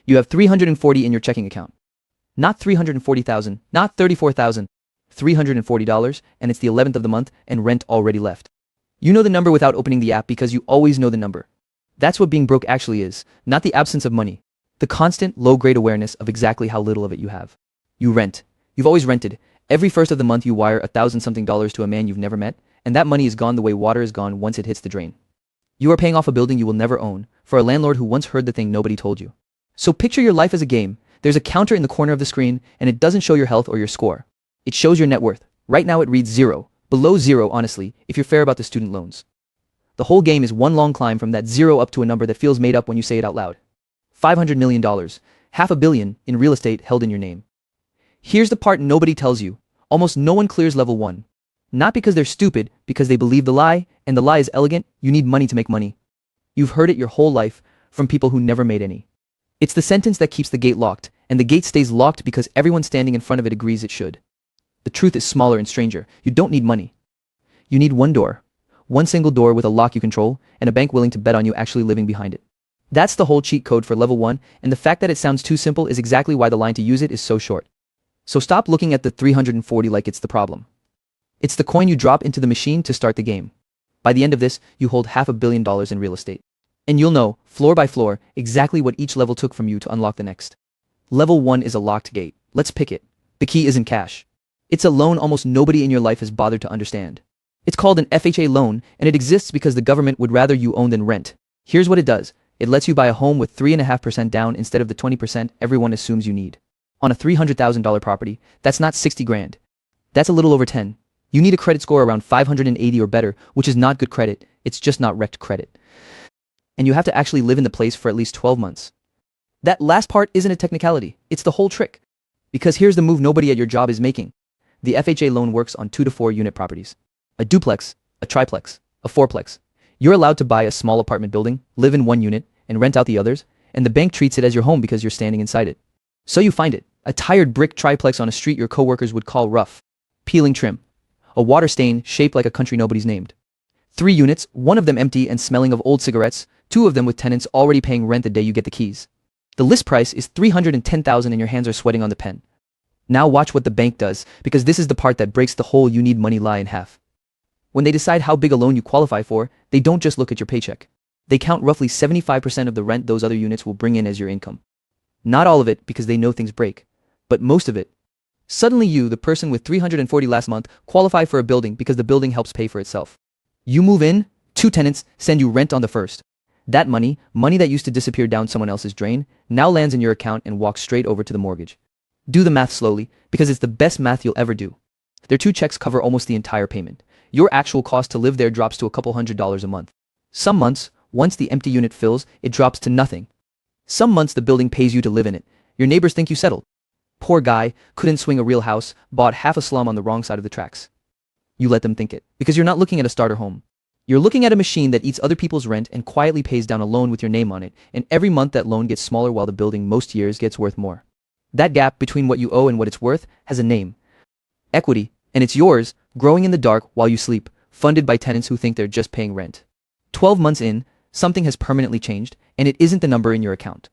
You have 340 in your checking account. Not 340,000, not 34,000, $340, and it's the 11th of the month and rent already left. You know the number without opening the app because you always know the number. That's what being broke actually is, not the absence of money. The constant, low-grade awareness of exactly how little of it you have. You rent. You've always rented. Every first of the month you wire $1,000-something to a man you've never met, and that money is gone the way water is gone once it hits the drain. You are paying off a building you will never own, for a landlord who once heard the thing nobody told you. So picture your life as a game. There's a counter in the corner of the screen, and it doesn't show your health or your score. It shows your net worth. Right now it reads 0. Below 0, honestly, if you're fair about the student loans. The whole game is one long climb from that 0 up to a number that feels made up when you say it out loud. $500 million, $500 million in real estate held in your name. Here's the part nobody tells you. Almost no one clears level 1. Not because they're stupid, because they believe the lie, and the lie is elegant. You need money to make money. You've heard it your whole life from people who never made any. It's the sentence that keeps the gate locked, and the gate stays locked because everyone standing in front of it agrees it should. The truth is smaller and stranger. You don't need money. You need one door. One single door with a lock you control, and a bank willing to bet on you actually living behind it. That's the whole cheat code for level 1, and the fact that it sounds too simple is exactly why the line to use it is so short. So stop looking at the 340 like it's the problem. It's the coin you drop into the machine to start the game. By the end of this, you hold $500 million in real estate. And you'll know, floor by floor, exactly what each level took from you to unlock the next. Level 1 is a locked gate. Let's pick it. The key isn't cash. It's a loan almost nobody in your life has bothered to understand. It's called an FHA loan, and it exists because the government would rather you own than rent. Here's what it does. It lets you buy a home with 3.5% down instead of the 20% everyone assumes you need. On a $300,000 property, that's not 60 grand. That's a little over 10. You need a credit score around 580 or better, which is not good credit. It's just not wrecked credit. And you have to actually live in the place for at least 12 months. That last part isn't a technicality. It's the whole trick. Because here's the move nobody at your job is making. The FHA loan works on 2 to 4 unit properties. A duplex, a triplex, a fourplex. You're allowed to buy a small apartment building, live in one unit, and rent out the others, and the bank treats it as your home because you're standing inside it. So you find it, a tired brick triplex on a street your coworkers would call rough. Peeling trim. A water stain shaped like a country nobody's named. 3 units, one of them empty and smelling of old cigarettes, 2 of them with tenants already paying rent the day you get the keys. The list price is $310,000 and your hands are sweating on the pen. Now watch what the bank does, because this is the part that breaks the whole you need money lie in half. When they decide how big a loan you qualify for, they don't just look at your paycheck. They count roughly 75% of the rent those other units will bring in as your income. Not all of it because they know things break, but most of it. Suddenly you, the person with 340 last month, qualify for a building because the building helps pay for itself. You move in, 2 tenants send you rent on the first. That money that used to disappear down someone else's drain, now lands in your account and walks straight over to the mortgage. Do the math slowly, because it's the best math you'll ever do. Their 2 checks cover almost the entire payment. Your actual cost to live there drops to a couple $100s a month. Some months, once the empty unit fills, it drops to nothing. Some months the building pays you to live in it. Your neighbors think you settled. Poor guy, couldn't swing a real house, bought half a slum on the wrong side of the tracks. You let them think it, because you're not looking at a starter home. You're looking at a machine that eats other people's rent and quietly pays down a loan with your name on it, and every month that loan gets smaller while the building most years gets worth more. That gap between what you owe and what it's worth has a name. Equity, and it's yours, growing in the dark while you sleep, funded by tenants who think they're just paying rent. 12 months in, something has permanently changed, and it isn't the number in your account.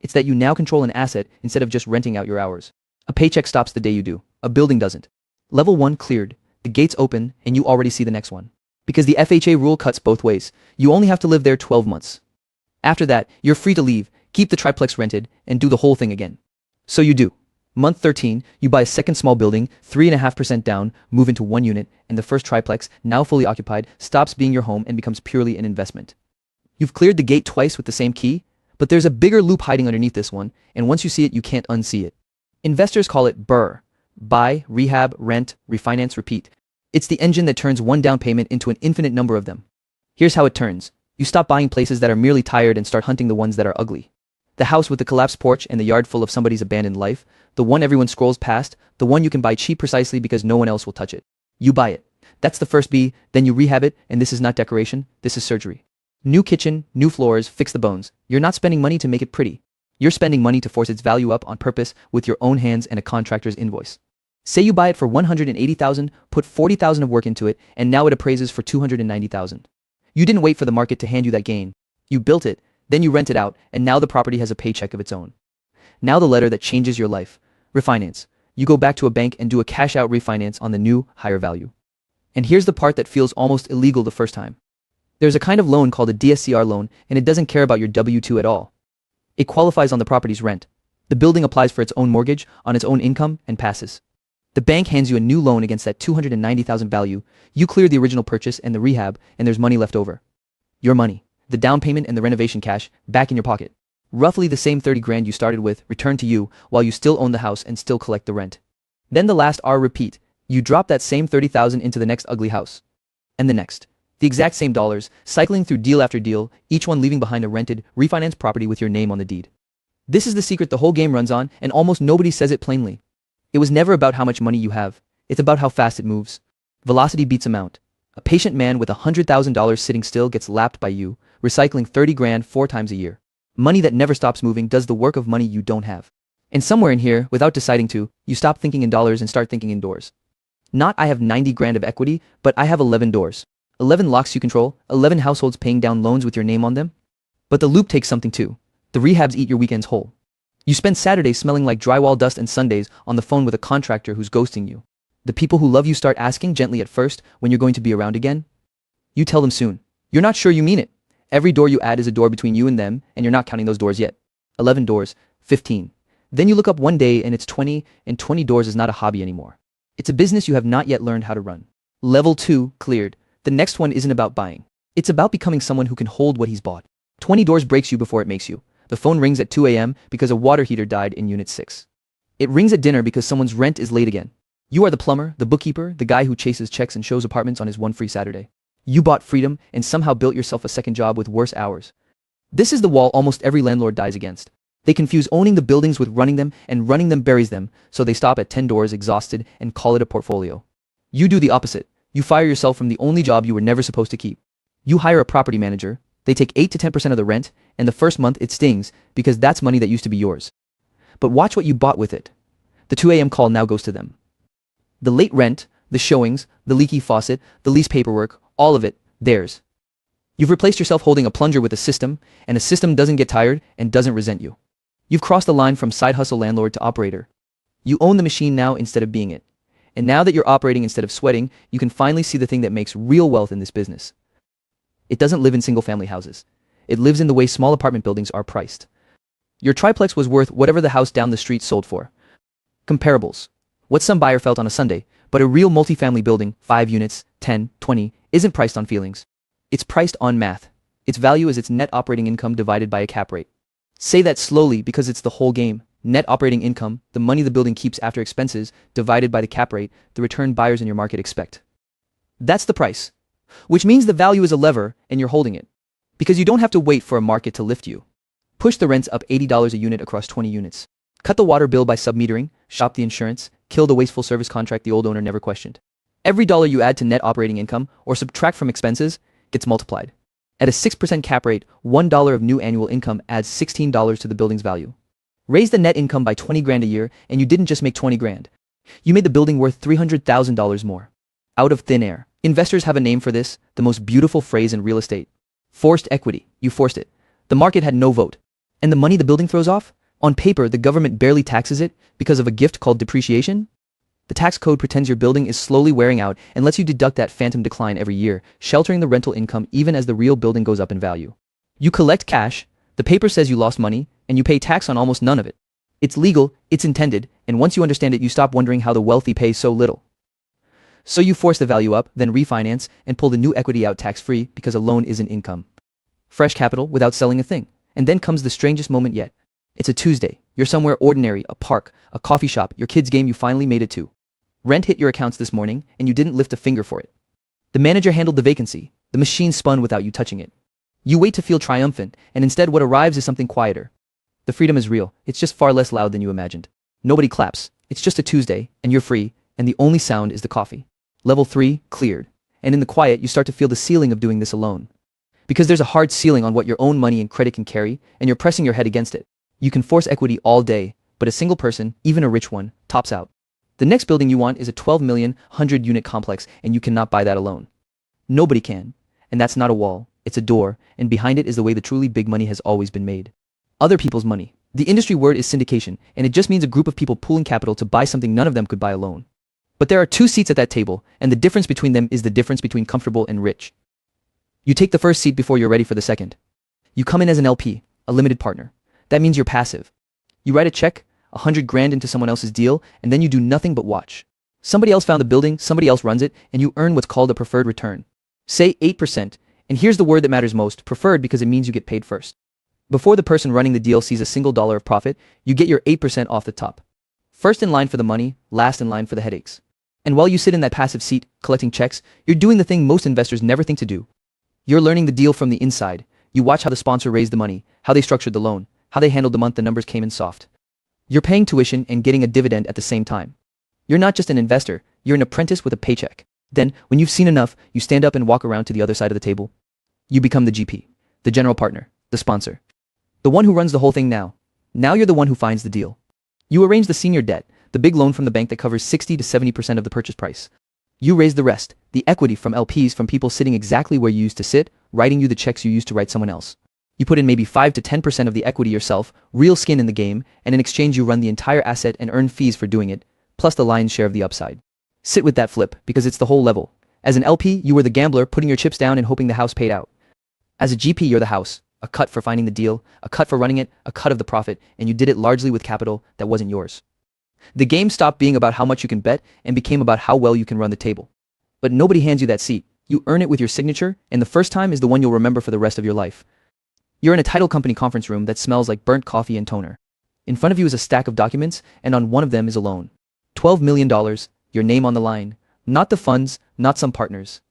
It's that you now control an asset instead of just renting out your hours. A paycheck stops the day you do. A building doesn't. Level 1 cleared, the gates open, and you already see the next one. Because the FHA rule cuts both ways. You only have to live there 12 months. After that, you're free to leave, keep the triplex rented, and do the whole thing again. So you do. Month 13, you buy a second small building, 3.5% down, move into 1 unit, and the first triplex, now fully occupied, stops being your home and becomes purely an investment. You've cleared the gate twice with the same key, but there's a bigger loop hiding underneath this one, and once you see it, you can't unsee it. Investors call it BRRRR. Buy, rehab, rent, refinance, repeat. It's the engine that turns one down payment into an infinite number of them. Here's how it turns. You stop buying places that are merely tired and start hunting the ones that are ugly. The house with the collapsed porch and the yard full of somebody's abandoned life, the one everyone scrolls past, the one you can buy cheap precisely because no one else will touch it. You buy it. That's the first B, then you rehab it, and this is not decoration, this is surgery. New kitchen, new floors, fix the bones. You're not spending money to make it pretty. You're spending money to force its value up on purpose with your own hands and a contractor's invoice. Say you buy it for $180,000, put $40,000 of work into it, and now it appraises for $290,000. You didn't wait for the market to hand you that gain. You built it, then you rent it out, and now the property has a paycheck of its own. Now the letter that changes your life. Refinance. You go back to a bank and do a cash-out refinance on the new, higher value. And here's the part that feels almost illegal the first time. There's a kind of loan called a DSCR loan, and it doesn't care about your W-2 at all. It qualifies on the property's rent. The building applies for its own mortgage, on its own income, and passes. The bank hands you a new loan against that $290,000 value. You clear the original purchase and the rehab, and there's money left over. Your money, the down payment and the renovation cash, back in your pocket. Roughly the same 30 grand you started with, returned to you, while you still own the house and still collect the rent. Then the last R repeat. You drop that same 30,000 into the next ugly house. And the next. The exact same dollars, cycling through deal after deal, each one leaving behind a rented, refinanced property with your name on the deed. This is the secret the whole game runs on, and almost nobody says it plainly. It was never about how much money you have. It's about how fast it moves. Velocity beats amount. A patient man with $100,000 sitting still gets lapped by you, recycling 30 grand 4 times a year. Money that never stops moving does the work of money you don't have. And somewhere in here, without deciding to, you stop thinking in dollars and start thinking in doors. Not I have 90 grand of equity, but I have 11 doors. 11 locks you control, 11 households paying down loans with your name on them. But the loop takes something too. The rehabs eat your weekends whole. You spend Saturdays smelling like drywall dust and Sundays on the phone with a contractor who's ghosting you. The people who love you start asking gently at first when you're going to be around again. You tell them soon. You're not sure you mean it. Every door you add is a door between you and them, and you're not counting those doors yet. 11 doors, 15. Then you look up one day and it's 20, and 20 doors is not a hobby anymore. It's a business you have not yet learned how to run. Level 2, cleared. The next one isn't about buying. It's about becoming someone who can hold what he's bought. 20 doors breaks you before it makes you. The phone rings at 2 a.m. because a water heater died in Unit 6. It rings at dinner because someone's rent is late again. You are the plumber, the bookkeeper, the guy who chases checks and shows apartments on his one free Saturday. You bought freedom and somehow built yourself a second job with worse hours. This is the wall almost every landlord dies against. They confuse owning the buildings with running them, and running them buries them, so they stop at 10 doors exhausted and call it a portfolio. You do the opposite. You fire yourself from the only job you were never supposed to keep. You hire a property manager. They take 8 to 10% of the rent, and the first month it stings because that's money that used to be yours. But watch what you bought with it. The 2 a.m. call now goes to them. The late rent, the showings, the leaky faucet, the lease paperwork, all of it, theirs. You've replaced yourself holding a plunger with a system, and a system doesn't get tired and doesn't resent you. You've crossed the line from side hustle landlord to operator. You own the machine now instead of being it. And now that you're operating instead of sweating, you can finally see the thing that makes real wealth in this business. It doesn't live in single-family houses. It lives in the way small apartment buildings are priced. Your triplex was worth whatever the house down the street sold for. Comparables. What some buyer felt on a Sunday, but a real multifamily building, 5 units, 10, 20, isn't priced on feelings. It's priced on math. Its value is its net operating income divided by a cap rate. Say that slowly because it's the whole game. Net operating income, the money the building keeps after expenses, divided by the cap rate, the return buyers in your market expect. That's the price. Which means the value is a lever, and you're holding it. Because you don't have to wait for a market to lift you. Push the rents up $80 a unit across 20 units. Cut the water bill by submetering, shop the insurance, kill the wasteful service contract the old owner never questioned. Every dollar you add to net operating income, or subtract from expenses, gets multiplied. At a 6% cap rate, $1 of new annual income adds $16 to the building's value. Raise the net income by 20 grand a year, and you didn't just make 20 grand. You made the building worth $300,000 more. Out of thin air. Investors have a name for this, the most beautiful phrase in real estate. Forced equity. You forced it. The market had no vote. And the money the building throws off? On paper, the government barely taxes it because of a gift called depreciation. The tax code pretends your building is slowly wearing out and lets you deduct that phantom decline every year, sheltering the rental income even as the real building goes up in value. You collect cash, the paper says you lost money, and you pay tax on almost none of it. It's legal, it's intended, and once you understand it, you stop wondering how the wealthy pay so little. So you force the value up, then refinance, and pull the new equity out tax-free because a loan isn't income. Fresh capital without selling a thing. And then comes the strangest moment yet. It's a Tuesday. You're somewhere ordinary, a park, a coffee shop, your kid's game you finally made it to. Rent hit your accounts this morning, and you didn't lift a finger for it. The manager handled the vacancy. The machine spun without you touching it. You wait to feel triumphant, and instead what arrives is something quieter. The freedom is real. It's just far less loud than you imagined. Nobody claps. It's just a Tuesday, and you're free, and the only sound is the coffee. Level 3, cleared. And in the quiet, you start to feel the ceiling of doing this alone. Because there's a hard ceiling on what your own money and credit can carry, and you're pressing your head against it. You can force equity all day, but a single person, even a rich one, tops out. The next building you want is a 12 million, 100-unit complex, and you cannot buy that alone. Nobody can. And that's not a wall, it's a door, and behind it is the way the truly big money has always been made. Other people's money. The industry word is syndication, and it just means a group of people pooling capital to buy something none of them could buy alone. But there are two seats at that table, and the difference between them is the difference between comfortable and rich. You take the first seat before you're ready for the second. You come in as an LP, a limited partner. That means you're passive. You write a check, 100 grand into someone else's deal, and then you do nothing but watch. Somebody else found the building, somebody else runs it, and you earn what's called a preferred return. Say 8%, and here's the word that matters most, preferred, because it means you get paid first. Before the person running the deal sees a single dollar of profit, you get your 8% off the top. First in line for the money, last in line for the headaches. And while you sit in that passive seat, collecting checks, you're doing the thing most investors never think to do. You're learning the deal from the inside. You watch how the sponsor raised the money, how they structured the loan, how they handled the month the numbers came in soft. You're paying tuition and getting a dividend at the same time. You're not just an investor, you're an apprentice with a paycheck. Then, when you've seen enough, you stand up and walk around to the other side of the table. You become the GP, the general partner, the sponsor. The one who runs the whole thing now. Now you're the one who finds the deal. You arrange the senior debt, the big loan from the bank that covers 60 to 70% of the purchase price. You raise the rest, the equity from LPs, from people sitting exactly where you used to sit, writing you the checks you used to write someone else. You put in maybe 5 to 10% of the equity yourself, real skin in the game, and in exchange you run the entire asset and earn fees for doing it, plus the lion's share of the upside. Sit with that flip, because it's the whole level. As an LP, you were the gambler putting your chips down and hoping the house paid out. As a GP, you're the house. A cut for finding the deal, a cut for running it, a cut of the profit, and you did it largely with capital that wasn't yours. The game stopped being about how much you can bet and became about how well you can run the table. But nobody hands you that seat. You earn it with your signature, and the first time is the one you'll remember for the rest of your life. You're in a title company conference room that smells like burnt coffee and toner. In front of you is a stack of documents, and on one of them is a loan. $12 million, your name on the line. Not the funds, not some partners.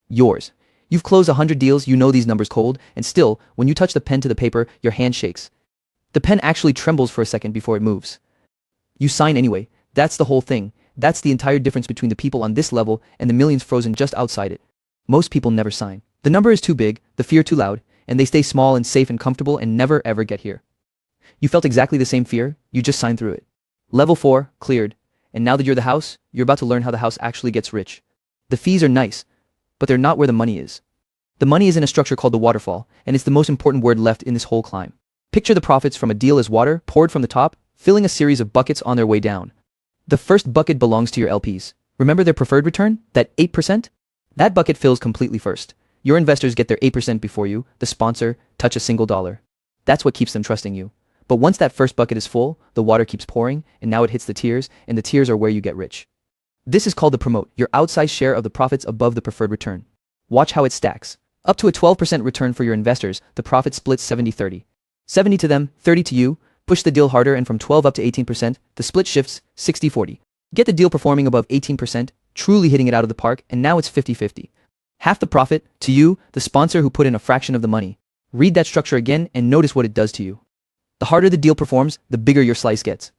Yours. You've closed 100 deals, you know these numbers cold, and still, when you touch the pen to the paper, your hand shakes. The pen actually trembles for a second before it moves. You sign anyway. That's the whole thing. That's the entire difference between the people on this level and the millions frozen just outside it. Most people never sign. The number is too big, the fear too loud, and they stay small and safe and comfortable and never ever get here. You felt exactly the same fear, you just signed through it. Level 4, cleared. And now that you're the house, you're about to learn how the house actually gets rich. The fees are nice, but they're not where the money is. The money is in a structure called the waterfall, and it's the most important word left in this whole climb. Picture the profits from a deal as water poured from the top, filling a series of buckets on their way down. The first bucket belongs to your LPs. Remember their preferred return? That 8%? That bucket fills completely first. Your investors get their 8% before you, the sponsor, touch a single dollar. That's what keeps them trusting you. But once that first bucket is full, the water keeps pouring, and now it hits the tiers, and the tiers are where you get rich. This is called the promote, your outsized share of the profits above the preferred return. Watch how it stacks. Up to a 12% return for your investors, the profit splits 70-30. 70 to them, 30 to you. Push the deal harder, and from 12 up to 18%, the split shifts 60-40. Get the deal performing above 18%, truly hitting it out of the park, and now it's 50-50. Half the profit, to you, the sponsor who put in a fraction of the money. Read that structure again and notice what it does to you. The harder the deal performs, the bigger your slice gets.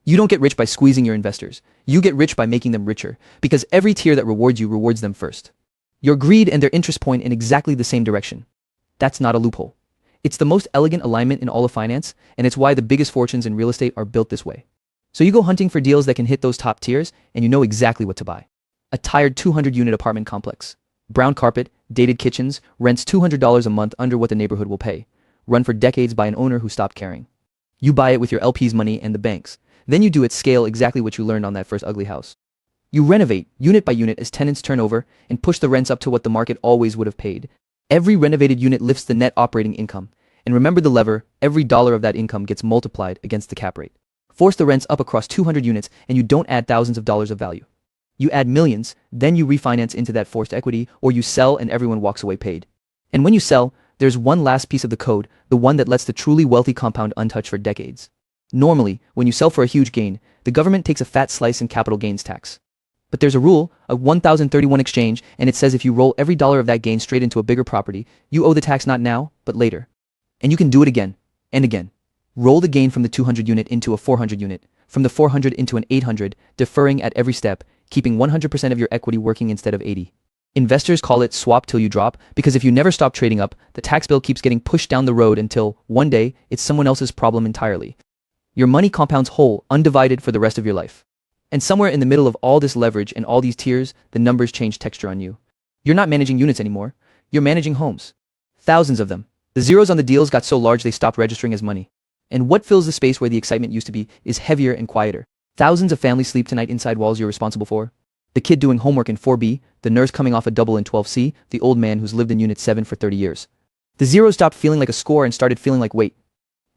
You don't get rich by squeezing your investors. You get rich by making them richer, because every tier that rewards you rewards them first. Your greed and their interest point in exactly the same direction. That's not a loophole. It's the most elegant alignment in all of finance, and it's why the biggest fortunes in real estate are built this way. So you go hunting for deals that can hit those top tiers, and you know exactly what to buy. A tired 200-unit apartment complex. Brown carpet, dated kitchens, rents $200 a month under what the neighborhood will pay. Run for decades by an owner who stopped caring. You buy it with your LP's money and the bank's. Then you do at scale exactly what you learned on that first ugly house. You renovate, unit by unit, as tenants turn over, and push the rents up to what the market always would have paid. Every renovated unit lifts the net operating income. And remember the lever, every dollar of that income gets multiplied against the cap rate. Force the rents up across 200 units, and you don't add thousands of dollars of value. You add millions, then you refinance into that forced equity, or you sell and everyone walks away paid. And when you sell, there's one last piece of the code, the one that lets the truly wealthy compound untouched for decades. Normally, when you sell for a huge gain, the government takes a fat slice in capital gains tax. But there's a rule, a 1031 exchange, and it says if you roll every dollar of that gain straight into a bigger property, you owe the tax not now, but later. And you can do it again, and again. Roll the gain from the 200 unit into a 400 unit, from the 400 into an 800, deferring at every step, keeping 100% of your equity working instead of 80. Investors call it swap till you drop, because if you never stop trading up, the tax bill keeps getting pushed down the road until, one day, it's someone else's problem entirely. Your money compounds whole, undivided for the rest of your life. And somewhere in the middle of all this leverage and all these tiers, the numbers change texture on you. You're not managing units anymore. You're managing homes. Thousands of them. The zeros on the deals got so large they stopped registering as money. And what fills the space where the excitement used to be is heavier and quieter. Thousands of families sleep tonight inside walls you're responsible for. The kid doing homework in 4B, the nurse coming off a double in 12C, the old man who's lived in Unit 7 for 30 years. The zero stopped feeling like a score and started feeling like weight.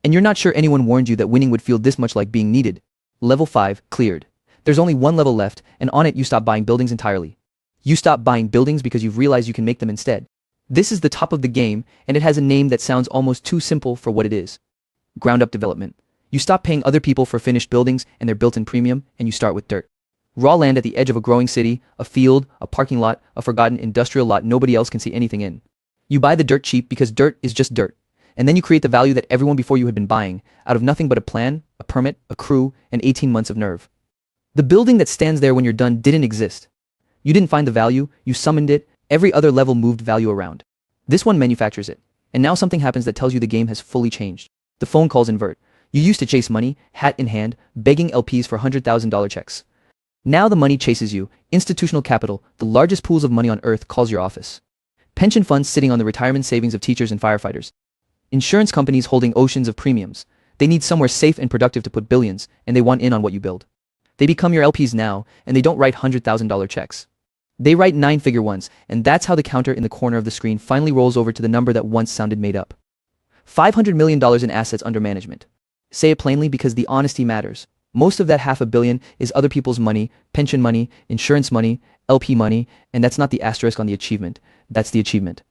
And you're not sure anyone warned you that winning would feel this much like being needed. Level 5, cleared. There's only one level left, and on it you stop buying buildings entirely. You stop buying buildings because you've realized you can make them instead. This is the top of the game, and it has a name that sounds almost too simple for what it is. Ground-up development. You stop paying other people for finished buildings and their built-in premium, and you start with dirt. Raw land at the edge of a growing city, a field, a parking lot, a forgotten industrial lot nobody else can see anything in. You buy the dirt cheap because dirt is just dirt. And then you create the value that everyone before you had been buying, out of nothing but a plan, a permit, a crew, and 18 months of nerve. The building that stands there when you're done didn't exist. You didn't find the value, you summoned it, every other level moved value around. This one manufactures it. And now something happens that tells you the game has fully changed. The phone calls invert. You used to chase money, hat in hand, begging LPs for $100,000 checks. Now the money chases you. Institutional capital, the largest pools of money on earth, calls your office. Pension funds sitting on the retirement savings of teachers and firefighters. Insurance companies holding oceans of premiums. They need somewhere safe and productive to put billions, and they want in on what you build. They become your LPs now, and they don't write $100,000 checks. They write 9-figure ones, and that's how the counter in the corner of the screen finally rolls over to the number that once sounded made up. $500 million in assets under management. Say it plainly because the honesty matters. Most of that $500 million is other people's money, pension money, insurance money, LP money, and that's not the asterisk on the achievement. That's the achievement.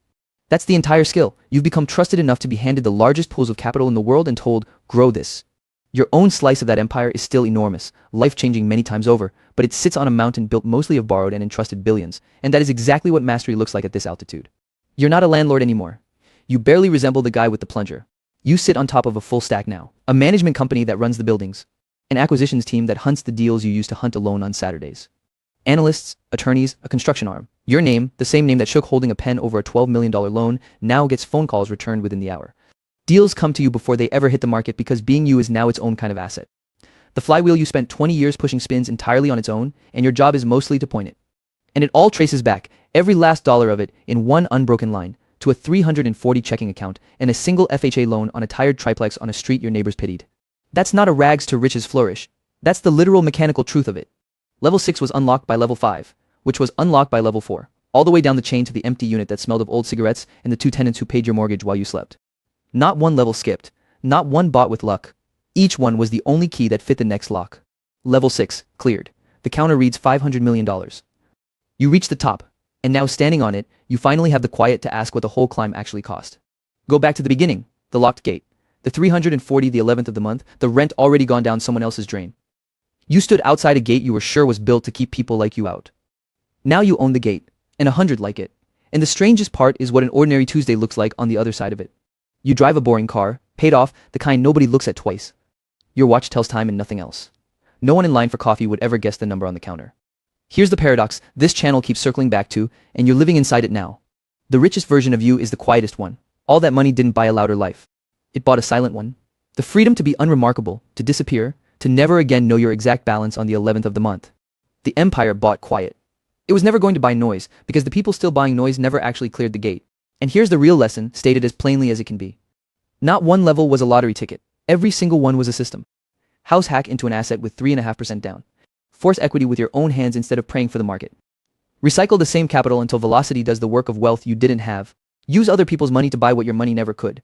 That's the entire skill. You've become trusted enough to be handed the largest pools of capital in the world and told, grow this. Your own slice of that empire is still enormous, life-changing many times over, but it sits on a mountain built mostly of borrowed and entrusted billions, and that is exactly what mastery looks like at this altitude. You're not a landlord anymore. You barely resemble the guy with the plunger. You sit on top of a full stack now. A management company that runs the buildings. An acquisitions team that hunts the deals you used to hunt alone on Saturdays. Analysts, attorneys, a construction arm. Your name, the same name that shook holding a pen over a $12 million loan, now gets phone calls returned within the hour. Deals come to you before they ever hit the market because being you is now its own kind of asset. The flywheel you spent 20 years pushing spins entirely on its own, and your job is mostly to point it. And it all traces back, every last dollar of it, in one unbroken line, to a 340 checking account and a single FHA loan on a tired triplex on a street your neighbors pitied. That's not a rags to riches flourish. That's the literal mechanical truth of it. Level 6 was unlocked by level 5, which was unlocked by level 4, all the way down the chain to the empty unit that smelled of old cigarettes and the 2 tenants who paid your mortgage while you slept. Not one level skipped, not one bought with luck. Each one was the only key that fit the next lock. Level 6, cleared. The counter reads $500 million. You reach the top, and now standing on it, you finally have the quiet to ask what the whole climb actually cost. Go back to the beginning, the locked gate. The 340 the 11th of the month, the rent already gone down someone else's drain. You stood outside a gate you were sure was built to keep people like you out. Now you own the gate, and 100 like it. And the strangest part is what an ordinary Tuesday looks like on the other side of it. You drive a boring car, paid off, the kind nobody looks at twice. Your watch tells time and nothing else. No one in line for coffee would ever guess the number on the counter. Here's the paradox this channel keeps circling back to, and you're living inside it now. The richest version of you is the quietest one. All that money didn't buy a louder life. It bought a silent one. The freedom to be unremarkable, to disappear, to never again know your exact balance on the 11th of the month. The empire bought quiet. It was never going to buy noise, because the people still buying noise never actually cleared the gate. And here's the real lesson, stated as plainly as it can be. Not one level was a lottery ticket. Every single one was a system. House hack into an asset with 3.5% down. Force equity with your own hands instead of praying for the market. Recycle the same capital until velocity does the work of wealth you didn't have. Use other people's money to buy what your money never could.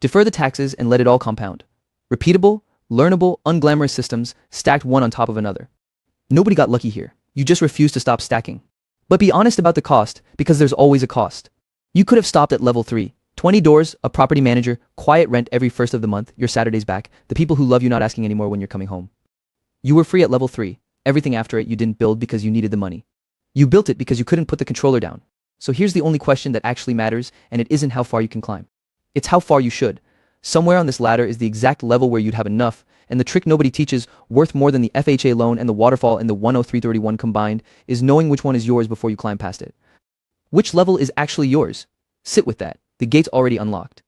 Defer the taxes and let it all compound. Repeatable, learnable, unglamorous systems stacked one on top of another. Nobody got lucky here. You just refuse to stop stacking. But be honest about the cost, because there's always a cost. You could have stopped at level 3. 20 doors, a property manager, quiet rent every first of the month, your Saturdays back, the people who love you not asking anymore when you're coming home. You were free at level 3. Everything after it you didn't build because you needed the money. You built it because you couldn't put the controller down. So here's the only question that actually matters, and it isn't how far you can climb. It's how far you should. Somewhere on this ladder is the exact level where you'd have enough, and the trick nobody teaches, worth more than the FHA loan and the waterfall and the 10331 combined, is knowing which one is yours before you climb past it. Which level is actually yours? Sit with that. The gate's already unlocked.